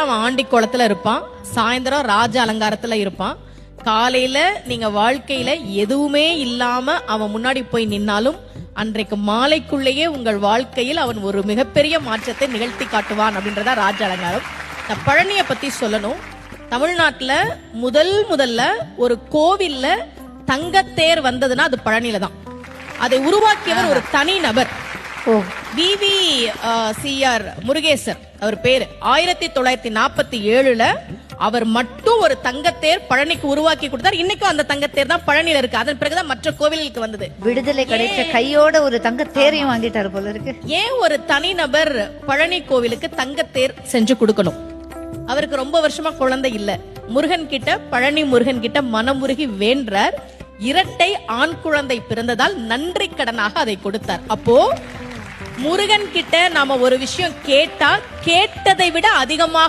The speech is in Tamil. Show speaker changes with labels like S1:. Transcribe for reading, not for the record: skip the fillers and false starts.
S1: அவன் ஆண்டி கோலத்துல இருப்பான், சாயந்தரம் ராஜ அலங்காரத்துல இருப்பான். காலையில நீங்க வாழ்க்கையில எதுவுமே இல்லாம அவன் முன்னாடி போய் நின்னாலும் அன்றைக்கு மாலைக்குள்ளேயே உங்கள் வாழ்க்கையில் அவன் ஒரு மிகப்பெரிய மாற்றத்தை நிகழ்த்தி காட்டுவான் அப்படின்றதா ராஜ அலங்காரம். நான் பழனியை பத்தி சொல்லணும். தமிழ்நாட்டுல முதல்ல ஒரு கோவில்ல தங்கத்தேர் வந்ததுன்னா அது பழனியில தான். அதை உருவாக்கியவர் ஒரு தனி நபர், VVCR முருகேசர் அவர் பேரு. 1947 அவர் மட்டும் ஒரு தங்கத்தேர் பழனிக்கு உருவாக்கி கொடுத்தார். இன்னைக்கும் அந்த தங்கத்தேர் தான் பழனியில இருக்கு. அதன் பிறகுதான் மற்ற கோவிலுக்கு வந்தது.
S2: விடுதலை கிடைச்ச கையோட ஒரு தங்கத்தேரையும் வாங்கிட்டாரு போல இருக்கு.
S1: ஏன் ஒரு தனிநபர் பழனி கோவிலுக்கு தங்கத்தேர் செஞ்சு கொடுக்கணும்? அவருக்கு ரொம்ப வருஷமா குழந்தை இல்ல. முருகன் கிட்ட, பழனி முருகன் கிட்ட மனமுருகி வேண்டார். இரட்டை ஆண் குழந்தை பிறந்ததால் நன்றி கடனாக அதை கொடுத்தார். அப்போ முருகன் கிட்ட நாம ஒரு விஷயம் கேட்டா கேட்டதை விட அதிகமாக